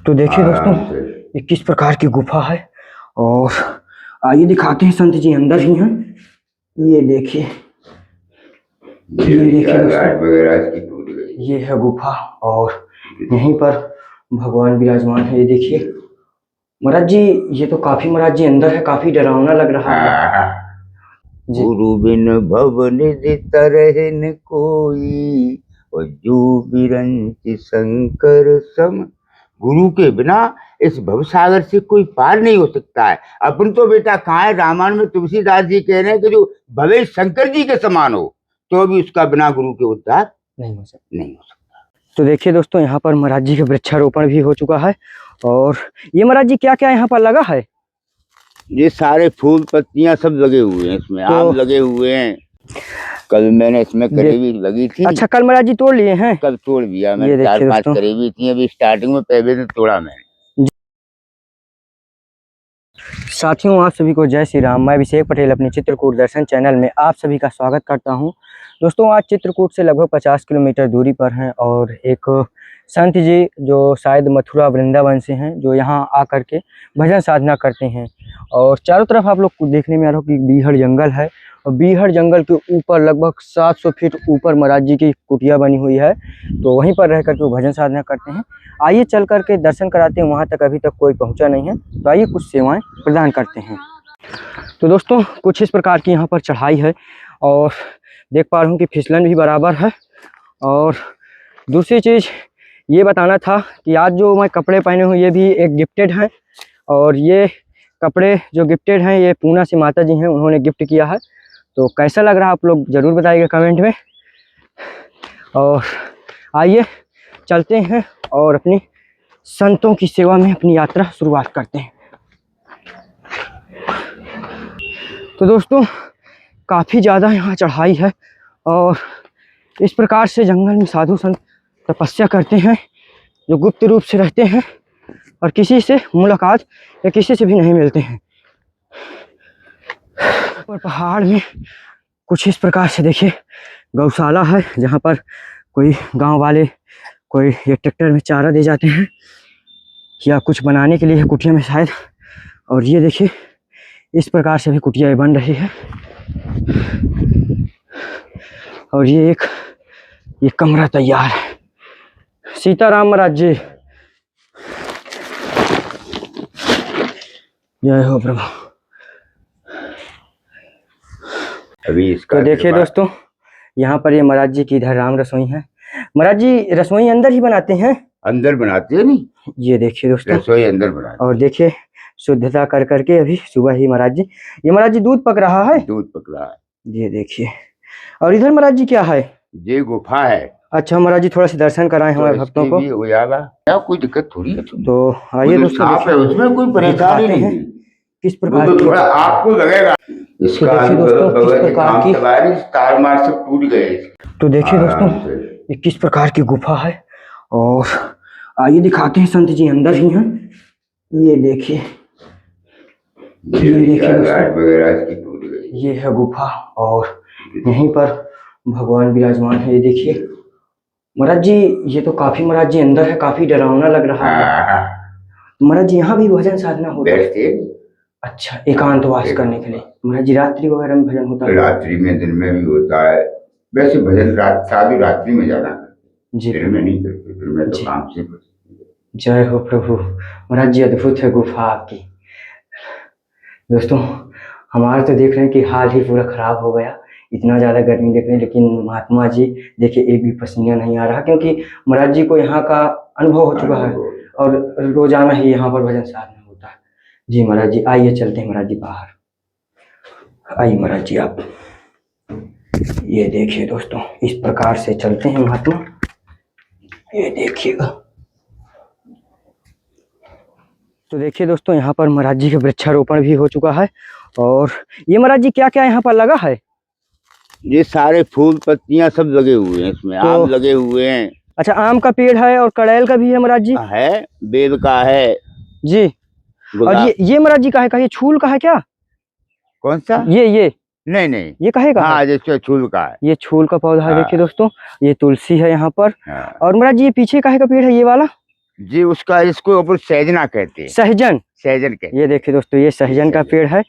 तो देखिए दोस्तों, ये किस प्रकार की गुफा है। और आइए दिखाते हैं, संत जी अंदर ही हैं। ये देखिए, दोस्तों, ये है गुफा और यहीं पर भगवान विराजमान है। ये देखिए महाराज जी, ये तो काफी महाराज जी अंदर है, काफी डरावना लग रहा है। गुरु बिन भवन तरह न कोई, और जो बिरंच शंकर सम। गुरु के बिना इस भवसागर से कोई पार नहीं हो सकता है। अपन तो बेटा कहाँ है, रामायण में तुलसीदास जी कह रहे हैं कि जो भवे शंकर जी के समान हो, तो भी उसका बिना गुरु के उद्धार नहीं हो सकता। तो देखिए दोस्तों, यहाँ पर महाराज जी का वृक्षारोपण भी हो चुका है। और ये महाराज जी क्या क्या यहाँ पर लगा है? ये सारे फूल पत्तियां सब लगे हुए हैं इसमें, तो आम लगे हुए हैं। कल मैंने इसमें करीबी लगी थी। अच्छा, कल महाराज जी तोड़ लिए हैं? कल तोड़ दिया मैंने, 4-5 करीबी थी। अभी स्टार्टिंग में पहले से तोड़ा मैंने। साथियों, आप सभी को जय श्री राम। मैं अभिषेक पटेल अपने चित्रकूट दर्शन चैनल में आप सभी का स्वागत करता हूं। दोस्तों, आज चित्रकूट से लगभग 50 किलोमीटर दूरी पर हैं और एक संत जी जो शायद मथुरा वृंदावन से हैं, जो यहां आकर के भजन साधना करते हैं। और चारों तरफ आप लोग को देखने में आ रहा हो कि बीहड़ जंगल है और बीहड़ जंगल के ऊपर लगभग 700 फीट ऊपर महाराज जी की कुटिया बनी हुई है। तो वहीं पर रह करके वो भजन साधना करते हैं। आइए चल करके दर्शन कराते हैं, वहां तक अभी तक कोई पहुंचा नहीं है, तो आइए कुछ सेवाएं प्रदान करते हैं। तो दोस्तों, कुछ इस प्रकार की यहाँ पर चढ़ाई है और देख पा रहा हूँ कि फिसलन भी बराबर है। और दूसरी चीज़ ये बताना था कि आज जो मैं कपड़े पहने हूँ ये भी एक गिफ्टेड हैं। और ये कपड़े जो गिफ्टेड हैं ये पूना से माता जी हैं, उन्होंने गिफ्ट किया है। तो कैसा लग रहा है आप लोग ज़रूर बताइएगा कमेंट में। और आइए चलते हैं और अपनी संतों की सेवा में अपनी यात्रा शुरुआत करते हैं। तो दोस्तों, काफ़ी ज़्यादा यहाँ चढ़ाई है और इस प्रकार से जंगल में साधु संत तपस्या करते हैं, जो गुप्त रूप से रहते हैं और किसी से मुलाकात या किसी से भी नहीं मिलते हैं। और पहाड़ में कुछ इस प्रकार से देखिए गौशाला है, जहाँ पर कोई गांव वाले कोई ये ट्रैक्टर में चारा दे जाते हैं या कुछ बनाने के लिए कुटिया में शायद। और ये देखिए इस प्रकार से भी कुटिया बन रही है। और ये कमरा तैयार है। सीताराम महाराज जी, जय हो प्रभु। अभी इसका तो देखिए दोस्तों, यहाँ पर ये महाराज जी की इधर राम रसोई है। महाराज जी रसोई अंदर ही बनाते हैं? अंदर बनाते हैं नहीं। ये देखिए दोस्तों, रसोई अंदर बनाते। और देखिए शुद्धता कर करके अभी सुबह ही महाराज जी, ये महाराज जी दूध पक रहा है। दूध पक रहा है, ये देखिए। और इधर महाराज जी क्या है? ये गुफा है। अच्छा महाराज जी, थोड़ा सा दर्शन कराएं हमारे भक्तों को। हो जाएगा, क्या कोई दिक्कत थोड़ी है। तो आइए दोस्तों, उसमें कोई परेशानी नहीं है। किस प्रकार तो थोड़ा आपको लगेगा। इसका दोस्तों किस प्रकार की तार मार सब टूट गए। तो देखिए दोस्तों, ये किस प्रकार की गुफा है और आइए दिखाते हैं, संत जी अंदर ही हैं। ये देखिए, ये है गुफा और यहीं पर भगवान विराजमान है। ये देखिए महाराज जी, ये तो काफी महाराज जी अंदर है, काफी डरावना लग रहा है। महाराज जी यहाँ भी भजन साधना होता है? अच्छा, एकांतवास करने के लिए महाराज जी रात्रि वगैरह में भजन होता है? रात्रि में, दिन में भी होता है। वैसे भजन साधु रात्रि में जाना जी, दिन में नहीं करते, दिन में तो काम से। जय हो प्रभु। महाराज जी अद्भुत है गुफा आपकी। दोस्तों, हमारा तो देख रहे हैं कि हाल ही पूरा खराब हो गया, इतना ज़्यादा गर्मी देख रहे हैं, लेकिन महात्मा जी देखिए एक भी पसीना नहीं आ रहा, क्योंकि महाराज जी को यहाँ का अनुभव हो चुका है और रोजाना ही यहाँ पर भजन साधना होता है। जी महाराज जी, आइए चलते हैं महाराज जी बाहर। आइए महाराज जी आप, ये देखिए दोस्तों, इस प्रकार से चलते हैं महात्मा। ये देखिएगा। तो देखिए दोस्तों, यहाँ पर महाराज जी का वृक्षारोपण भी हो चुका है। और ये महाराज जी क्या क्या यहाँ पर लगा है? ये सारे फूल पत्तियां सब लगे हुए हैं इसमें, आम लगे हुए हैं। अच्छा, आम का पेड़ है और कड़ैल का भी है महाराज जी? है, बेल का है जी। और ये महाराज जी का है? ये छूल का है क्या? कौन सा? ये नहीं, ये कहे का? हाँ, जैसे छूल का है। ये छूल का पौधा है। देखिए दोस्तों, ये तुलसी है यहाँ पर। और महाराज जी ये पीछे काहे का पेड़ है ये वाला? जी उसका इसको अपन सहजना कहते हैं, सहजन। सहजन कहते ये देखिए दोस्तों, ये सहजन का सहजन। पेड़ है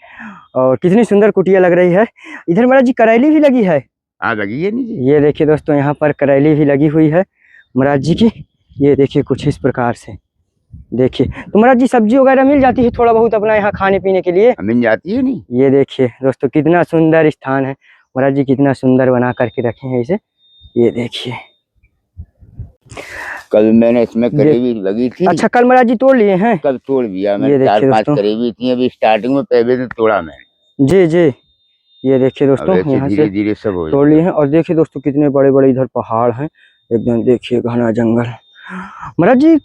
और कितनी सुंदर कुटिया लग रही है। इधर महाराज जी करेली भी लगी है। हाँ लगी है नहीं जी। ये देखिए दोस्तों, यहाँ पर करेली भी लगी हुई है महाराज जी की। ये देखिए कुछ इस प्रकार से देखिए। तो महाराज जी सब्जी वगैरह मिल जाती है थोड़ा बहुत अपना यहाँ खाने पीने के लिए? मिल जाती है नहीं। ये देखिए दोस्तों, कितना सुंदर स्थान है। महाराज जी कितना सुंदर बना करके रखे हैं इसे। ये देखिए, कल मैंने इसमें करेवी लगी थी। अच्छा, कल महाराज जी तोड़ लिए हैं? कल तोड़ दिया ये मैंने, देखिए 4-5 दोस्तों। करेवी थी, अभी स्टार्टिंग में पहले तो तोड़ा मैंने। जी जी, ये देखिए दोस्तों, यहाँ धीरे से धीरे सब हो तोड़ लिए हैं। और देखिए दोस्तों, कितने बड़े बड़े इधर पहाड़ हैं एकदम। देखिए घना जंगल। महाराज जी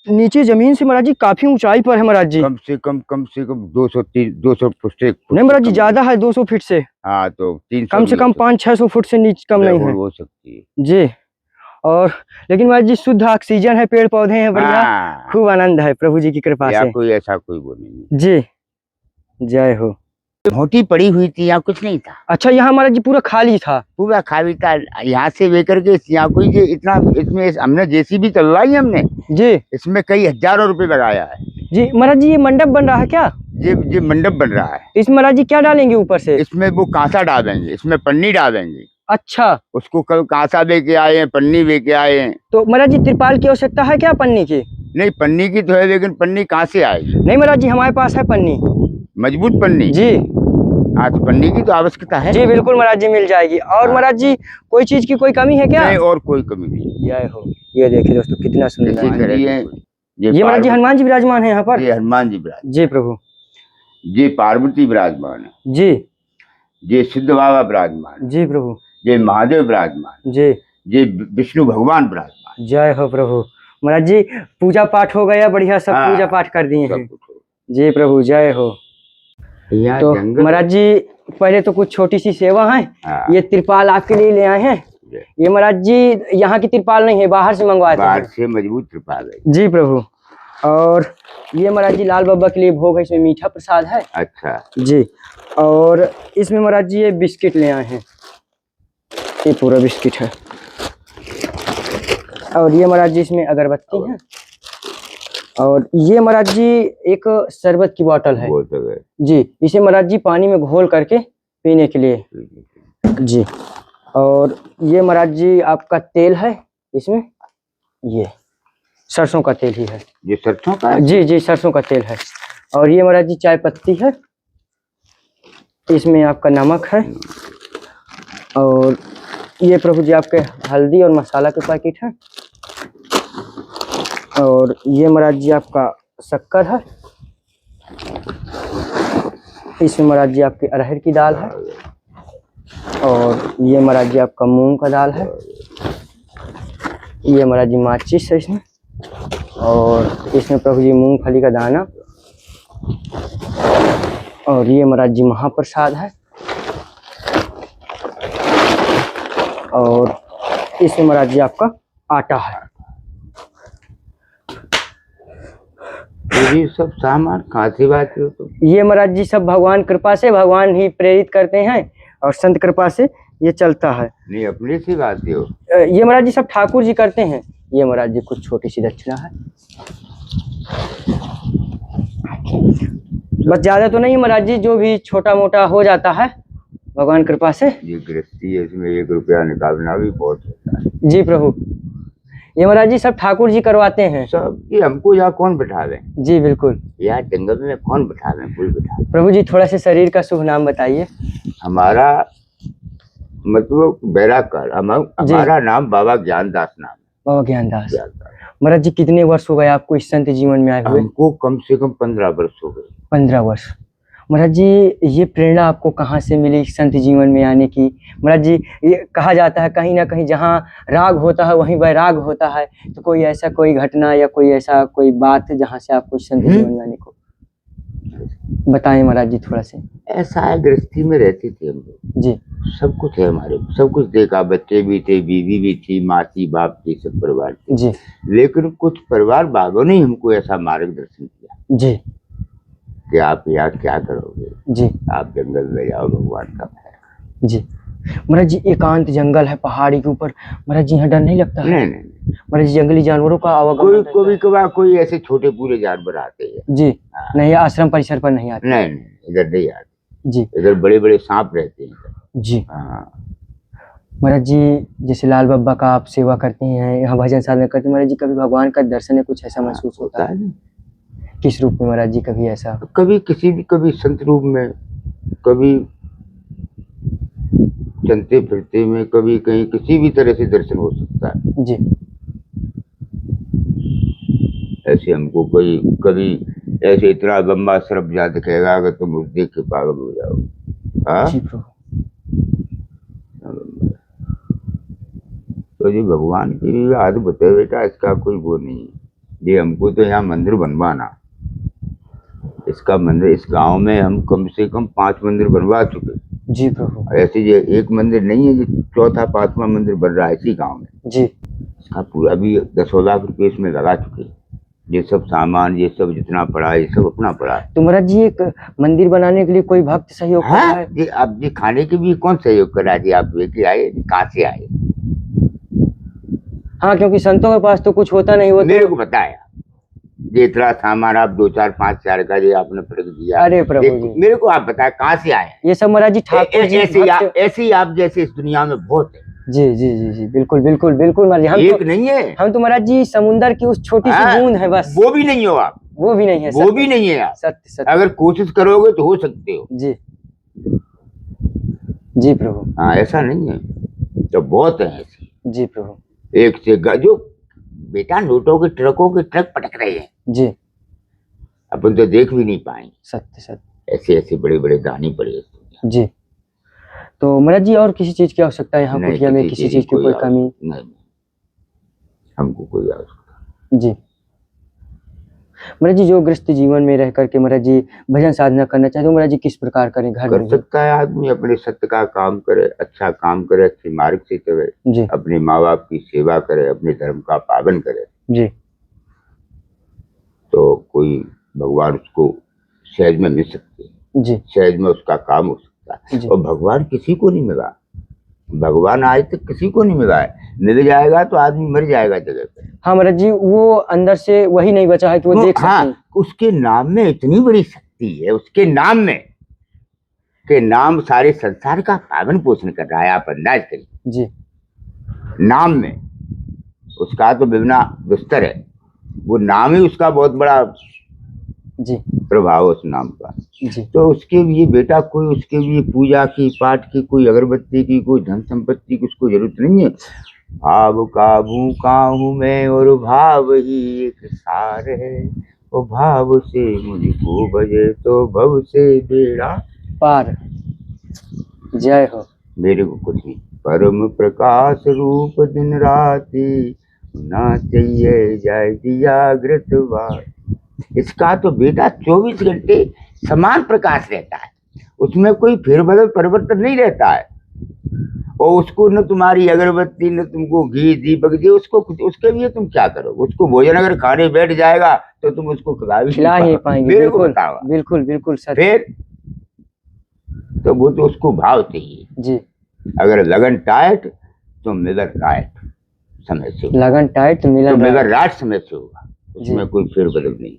नीचे जमीन से महाराज जी काफी ऊंचाई पर है महाराज जी। कम से कम 200 फुट से नहीं महाराज जी, ज्यादा है 200 फीट से। हाँ तो 300 कम से कम 500-600 फुट से नीचे कम नहीं है हो सकती है जी। और लेकिन महाराज जी शुद्ध ऑक्सीजन है, पेड़ पौधे हैं बढ़िया। हाँ, खूब आनंद है प्रभु जी की कृपा या से। कोई ऐसा कोई वो नहीं। जी, जय हो। मोटी पड़ी हुई थी, यहाँ कुछ नहीं था। अच्छा, यहाँ महाराज जी पूरा खाली था? पूरा खाली था। यहाँ से लेकर के यहाँ कोई ये इतना, इसमें हमने जेसीबी चलवाई हमने, जी इसमें कई हजारों रुपए लगाया है। जी। महाराज जी ये मंडप बन रहा है क्या? ये मंडप बन रहा है। इसमें महाराज जी क्या डालेंगे ऊपर से? इसमें वो कांसा डालेंगे, इसमें पन्नी डालेंगे। अच्छा, उसको कल कांसा लेके आए हैं, पन्नी लेके आए हैं। तो महाराज जी त्रिपाल की आवश्यकता है क्या पन्नी की? नहीं पन्नी की तो है, लेकिन पन्नी कहाँ से आएगी? नहीं महाराज जी, हमारे पास है पन्नी। मजबूत पन्नी? जी हाँ तो पन्नी की तो आवश्यकता है। जी बिल्कुल महाराज जी, मिल जाएगी। और महाराज जी कोई चीज की कोई कमी है क्या? नहीं, और कोई कमी नहीं। जय हो। ये देखिए दोस्तों, कितना सुंदर है। ये महाराज जी हनुमान जी विराजमान है यहाँ पर। ये हनुमान जी विराज, जी प्रभु। ये पार्वती विराजमान है। जी ये सिद्ध बाबा विराजमान, जी प्रभु। ये महादेव विराजमान, जी, ये विष्णु भगवान विराजमान। जय हो प्रभु। महाराज जी पूजा पाठ हो गया बढ़िया, सब हाँ, पूजा पाठ कर दिए हैं। सब कुछ हो। जी प्रभु, जय हो। तो महाराज जी पहले तो कुछ छोटी सी सेवा है। हाँ। ये तिरपाल आपके लिए ले आए हैं। ये महाराज जी यहाँ की तिरपाल नहीं है, बाहर से मंगवाए थे। बाहर से मजबूत तिरपाल है जी प्रभु। और ये महाराज जी लाल बाबा के लिए भोग है, इसमें मीठा प्रसाद है। अच्छा जी। और इसमें महाराज जी ये बिस्किट ले आए हैं, ये पूरा बिस्किट है। और ये महाराज जी इसमें अगरबत्ती है। और ये महाराज जी एक शरबत की बोतल है। जी, इसे महाराज जी पानी में घोल करके पीने के लिए। जी। और ये महाराज जी आपका तेल है इसमें, ये सरसों का तेल ही है। ये सरसों का है? जी जी, सरसों का तेल है। और ये महाराज जी चाय पत्ती है, इसमें आपका नमक है। और ये प्रभु जी आपके हल्दी और मसाला के पैकेट है। और ये महाराज जी आपका शक्कर है। इसमें महाराज जी आपकी अरहर की दाल है। और ये महाराज जी आपका मूंग का दाल है। ये महाराज जी माचिस है इसमें। और इसमें प्रभु जी मूंगफली का दाना। और ये महाराज जी महाप्रसाद है। और इसमें महाराज जी आपका आटा है। ये सब सामान कहाँ से बात हो? तो ये महाराज जी सब भगवान कृपा से, भगवान ही प्रेरित करते हैं और संत कृपा से ये चलता है। नहीं अपने से बात हो? ये महाराज जी सब ठाकुर जी करते हैं। ये महाराज जी कुछ छोटी सी दक्षिणा है, बस ज्यादा तो नहीं महाराज जी, जो भी छोटा मोटा हो जाता है भगवान कृपा से। ये गृहस्थी है, इसमें 1 रुपया निकालना भी बहुत होता है। जी प्रभु। ये महाराज जी सब ठाकुर जी करवाते हैं सब। ये हमको यहाँ कौन बैठा दे? जी बिल्कुल। यहाँ जंगल में कौन बैठा दे? कोई बैठा दे। प्रभु जी थोड़ा से शरीर का शुभ नाम बताइए। हमारा मतलब बैराकर, हमारा नाम बाबा ज्ञानदास नाम है। बाबा ज्ञानदास। महाराज जी कितने वर्ष हो गए आपको इस संत जीवन में आए हुए? हमको कम से कम 15 वर्ष हो गए। 15 वर्ष। महाराज जी ये प्रेरणा आपको कहाँ से मिली संत जीवन में आने की? महाराज जी ये कहा जाता है कहीं ना कहीं जहाँ राग होता है वहीं वैराग होता है, तो कोई ऐसा कोई घटना या कोई ऐसा कोई बात जहाँ से आपको संत जीवन में आने को बताएं महाराज जी थोड़ा से। ऐसा है, गृहस्थी में रहते थे हम लोग जी। सब कुछ है हमारे, सब कुछ देखा, बच्चे भी थे, बीवी भी थी, माँ थी, बाप थी, सब परिवार थी। जी। लेकिन कुछ परिवार वालों ने हमको ऐसा मार्गदर्शन किया जी कि आप यहाँ क्या करोगे, जी, आप जंगल में जाओ, भगवान का भय। जी। महाराज जी एकांत जंगल है पहाड़ी के ऊपर, महाराज जी यहाँ डर नहीं लगता है? नहीं नहीं, महाराज जी जंगली जानवरों का आवागमन कोई रहता कभी है? कभार कोई ऐसे छोटे पूरे जानवर आते हैं। जी हाँ। नहीं, आश्रम परिसर पर नहीं आते? नहीं नहीं, इधर नहीं आते, जी इधर बड़े बड़े सांप रहते हैं इधर। जी। हाँ। महाराज जी जैसे लाल बाबा का आप सेवा करते हैं, यहाँ भजन साधना करते हैं, महाराज जी कभी भगवान का दर्शन या कुछ ऐसा महसूस होता है? ना। किस रूप में महाराज जी, कभी ऐसा? कभी किसी भी, कभी संत रूप में, कभी चलते फिरते में, कभी कहीं किसी भी तरह से दर्शन हो सकता है। जी ऐसे हमको कोई कभी ऐसे इतना लंबा सरब जा दिखेगा अगर तुम उस देख के पागल हो जाओ। हाँ, जी प्रभु। तो जी भगवान की भी आदत है बेटा, इसका कोई वो नहीं है। ये हमको तो यहाँ मंदिर बनवाना, इसका मंदिर, इस गांव में हम कम से कम 5 मंदिर बनवा चुके। जी प्रभु। ऐसे ये एक मंदिर नहीं है, जो चौथा 5वां मंदिर बन रहा है इसी गांव में। जी इसका पूरा भी 10 लाख रुपए इसमें लगा चुके। ये सब सामान, ये सब जितना पड़ा है, ये सब अपना पड़ा है। तो महाराज जी एक मंदिर बनाने के लिए कोई भक्त सहयोग कर रहा हाँ, है? ये अब ये खाने के भी कौन सहयोग करा जी? आप लेके आए, कहाँ से आए? हाँ, क्योंकि संतों के पास तो कुछ होता नहीं, वो मेरे तो। को बताया ये इतना सामान आप 2 4 5 4 का ये आपने पटक दिया। अरे प्रभु देखो, जी। मेरे को आप बताए कहाँ से आए? ये सब महाराज जी ठाकुर जी भक्त। ऐसे ही आप जैसे इस दुनिया में बहुत है। जी जी जी जी, बिल्कुल बिल्कुल बिल्कुल महाराज जी। एक नहीं है, हम तो महाराज जी समुंदर की उस छोटी सी हाँ, बूंद है बस। वो भी नहीं हो आप, वो भी नहीं है, वो भी नहीं है आप। सत्य सत्य। अगर कोशिश करोगे तो हो सकते हो। जी जी प्रभु। हाँ, ऐसा नहीं है, तो बहुत है ऐसे। जी प्रभु। एक से जो बेटा नोटों के ट्रकों के ट्रक पटक रहे हैं, जी अपन तो देख भी नहीं पाएंगे। सत्य सत्य। ऐसे ऐसे बड़े बड़े दानी पड़े हैं। जी, तो महाराज जी और किसी चीज की आवश्यकता है यहाँ नहीं, कुटिया में? किसी चीज की कोई कमी? नहीं, हमको कोई आवश्यकता। जी महाराज जी, जो गृहस्थ जीवन में रह करके महाराज जी भजन साधना करना चाहते हो, महाराज जी किस प्रकार करें? घर कर में सकता है आदमी, अपने सत्य का काम करे, अच्छा काम करे, अच्छे मार्ग से चले, जी अपने माँ बाप की सेवा करे, अपने धर्म का पालन करे, जी तो कोई भगवान उसको सहज में मिल सकते हैं। जी सहज में उसका काम हो सकता है। जी। और भगवान किसी को नहीं मिला, भगवान आज तक किसी को नहीं मिला है। मिल जाएगा तो आदमी मर जाएगा जगह पे। हाँ महाराज जी, वो अंदर से वही नहीं बचा है कि वो देख सकें। हाँ, उसके नाम में इतनी बड़ी शक्ति है, उसके नाम में, के नाम सारे संसार का पालन पोषण कर रहा है। आप अंदाज करिए, जी नाम में उसका तो बिना बिस्तर है, वो नाम ही उसका बहुत बड़ा जी प्रभाव है उस नाम का। जी तो उसके लिए बेटा कोई, उसके लिए पूजा की, पाठ की, कोई अगरबत्ती की, कोई धन संपत्ति की उसको जरूरत नहीं है। भाव का भूखा हूँ मैं और भाव ही एक सार है, वो भाव से मुझको बजे तो भव से बेड़ा पार। जय हो। मेरे को कुछ नहीं। परम प्रकाश रूप दिन राति ना चाहिए जाए दिया घृतवार। इसका तो बेटा 24 घंटे समान प्रकाश रहता है, उसमें कोई फेरबदल परिवर्तन नहीं रहता है। और उसको न तुम्हारी अगरबत्ती, न तुमको घी दीपक दे, उसको उसके लिए तुम क्या करो? उसको भोजन अगर खाने बैठ जाएगा तो तुम उसको खिला ही पाएंगे। मेरे को बिल्कुल बताओ। बिल्कुल बिल्कुल सर। फिर तो वो तो उसको भाव चाहिए। जी, अगर लगन टाइट तो मिलन राइट समय से होगा। लगन टाइट तो मिलन राइट समय से होगा, उसमें कोई फेरबदल नहीं।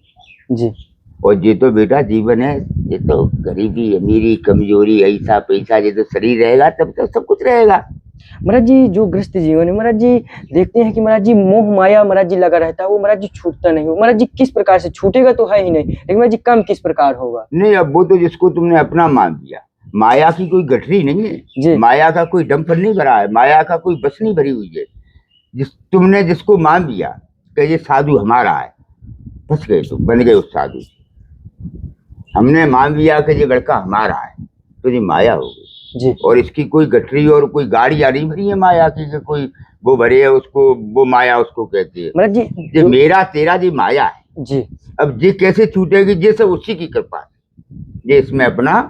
जी। और ये तो बेटा जीवन है, ये तो गरीबी, अमीरी, कमजोरी, ऐसा पैसा, ये तो शरीर रहेगा तब तो सब कुछ रहेगा। महाराज जी, जो गृहस्थ जीवन है महाराज जी, देखते हैं कि महाराज जी मोह माया महाराज जी लगा रहता है, वो महाराज जी छूटता नहीं हो। महाराज जी किस प्रकार से छूटेगा? तो है ही नहीं, लेकिन महाराज जी कम किस प्रकार होगा? नहीं, अब वो तो जिसको तुमने अपना मान दिया। माया की कोई गठरी नहीं है, माया का कोई डंपर नहीं भरा है, माया का कोई बस नहीं भरी हुई है। तुमने जिसको मान दिया कि ये साधु हमारा है, फंस गए, तुम बन गए उस साधु। हमने मान लिया कि ये लड़का हमारा है, तो ये माया हो गई। और इसकी कोई गठरी और कोई गाड़ियां नहीं भरी है माया की कि कोई वो भरे है उसको, वो माया उसको कहती है। महाराज जी, ये मेरा तेरा ये माया है जी। अब ये कैसे छूटेगी? ये सब उसी की कृपा है, ये इसमें अपना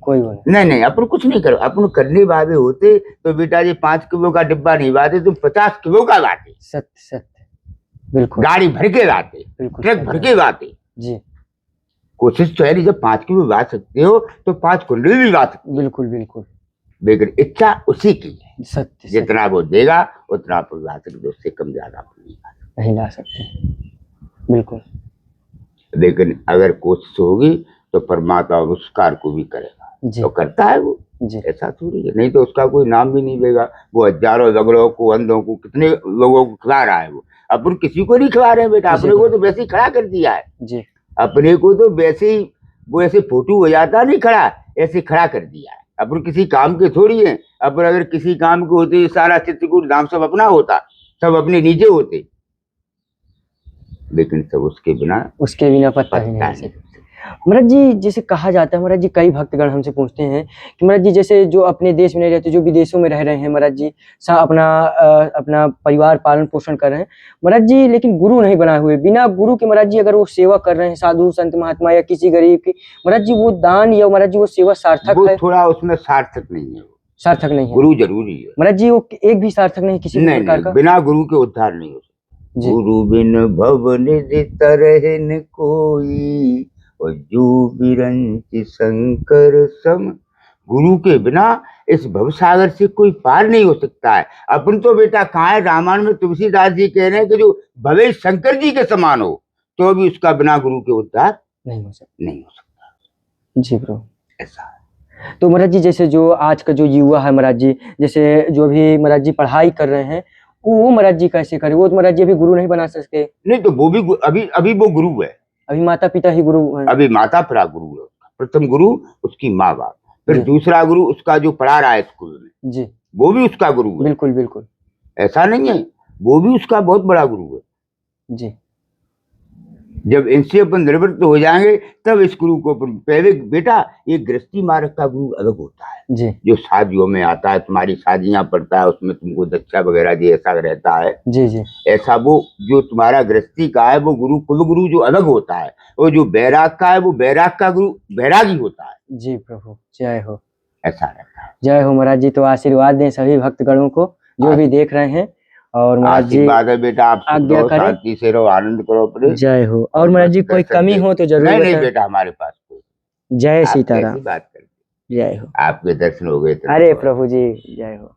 कोई नहीं, अपन कुछ नहीं करो। अपन करने वाले होते तो बेटा ये 5 किलो का डिब्बा नहीं लाते, तुम 50 किलो का लाते। सत्य सत्य, बिल्कुल। गाड़ी भर के लाते, ट्रक भर के लाते जी। कोशिश तो है, जब 5 किलो ला सकते हो तो 5 कुंडली भी ला सकते। बिल्कुल बिल्कुल। लेकिन इच्छा उसी की है। सत्य, जितना वो देगा उतना आप ला सकते, उससे कम ज्यादा आप नहीं ला सकते, बिल्कुल। लेकिन अगर कोशिश होगी तो परमात्मा उस कार्य को भी करेगा। जी तो करता है वो, जी ऐसा थोड़ी है। नहीं तो उसका कोई नाम भी नहीं देगा। वो हजारों लंगड़ों को, अंधों को, कितने लोगों को खिला रहा है वो। अपन किसी को नहीं खिला रहे हैं बेटा, अपने को तो वैसे ही खड़ा कर दिया है जी अपने को तो वैसे ही। वो ऐसे फोटो हो जाता नहीं खड़ा, ऐसे खड़ा कर दिया है। अपन किसी काम के थोड़ी है। अपन अगर किसी काम के होते सारा चित्रकूट धाम सब अपना होता, सब अपने नीचे होते, लेकिन सब उसके बिना उसके बिना पत्ता ही नहीं हिल सकता। महाराज जी, जैसे कहा जाता है महाराज जी, कई भक्तगण हमसे पूछते हैं कि महाराज जी जैसे जो अपने देश में नहीं रहते, जो विदेशों में रह रहे हैं महाराज जी, अपना परिवार पालन पोषण कर रहे हैं महाराज जी, लेकिन गुरु नहीं बनाए हुए, बिना गुरु के महाराज जी अगर वो सेवा कर रहे हैं साधु संत महात्मा या किसी गरीब की, महाराज जी वो दान या महाराज जी वो सेवा सार्थक वो है? थोड़ा उसमें सार्थक नहीं है। सार्थक नहीं है। गुरु जरूरी है महाराज जी वो एक भी सार्थक नहीं किसी भी प्रकार का? बिना गुरु के उद्धार नहीं हो सकता। जी। गुरु बिन भव निधि तरहि न कोई, और जू बिरंचि शंकर सम। गुरु के बिना इस भवसागर से कोई पार नहीं हो सकता है। अपन तो बेटा कहाँ है, रामायण में तुलसीदास जी कह रहे हैं कि जो भवे शंकर जी के समान हो, तो भी उसका बिना गुरु के उद्धार नहीं हो सकता। जी ब्रो, ऐसा है। तो महाराज जी जैसे जो आज का जो युवा है महाराज जी, जैसे जो भी महाराज जी पढ़ाई कर रहे हैं, वो महाराज जी कैसे करे? वो तो महाराज जी अभी गुरु नहीं बना सकते। नहीं तो वो भी अभी वो गुरु है। अभी माता पिता ही गुरु हैं। अभी माता पिता गुरु है। प्रथम गुरु उसकी माँ बाप, फिर जी। दूसरा गुरु उसका जो पढ़ा रहा है स्कूल में, जी वो भी उसका गुरु है। बिल्कुल बिल्कुल। ऐसा नहीं है, वो भी उसका बहुत बड़ा गुरु है। जी जब इनसे अपन निवृत्त हो जाएंगे तब इस गुरु को पहले बेटा, ये गृहस्थी मार्ग का गुरु अलग होता है। जी जो शादियों में आता है, तुम्हारी शादियां पड़ता है, उसमें तुमको दक्षा वगैरह जी ऐसा रहता है। जी जी ऐसा वो जो तुम्हारा गृहस्थी का है वो गुरु, कुल गुरु जो अलग होता है। वो जो बैराग का है वो बैराग का गुरु बैरागी होता है। जी प्रभु, जय हो। ऐसा रहता है। जय हो महाराज जी। तो आशीर्वाद दें सभी भक्तगणों को जो भी देख रहे हैं, और महाराज जी आशीर्वाद है बेटा, आप आज्ञा करें। शांति से रहो, आनंद करो अपने। जय हो। और महाराज जी कोई कमी हो तो जरूर नहीं बताएं। बेटा, हमारे पास कोई। जय आप सीताराम। कैसी बात करते, जय हो। आपके दर्शन हो गए तो अरे प्रभु जी, जय हो।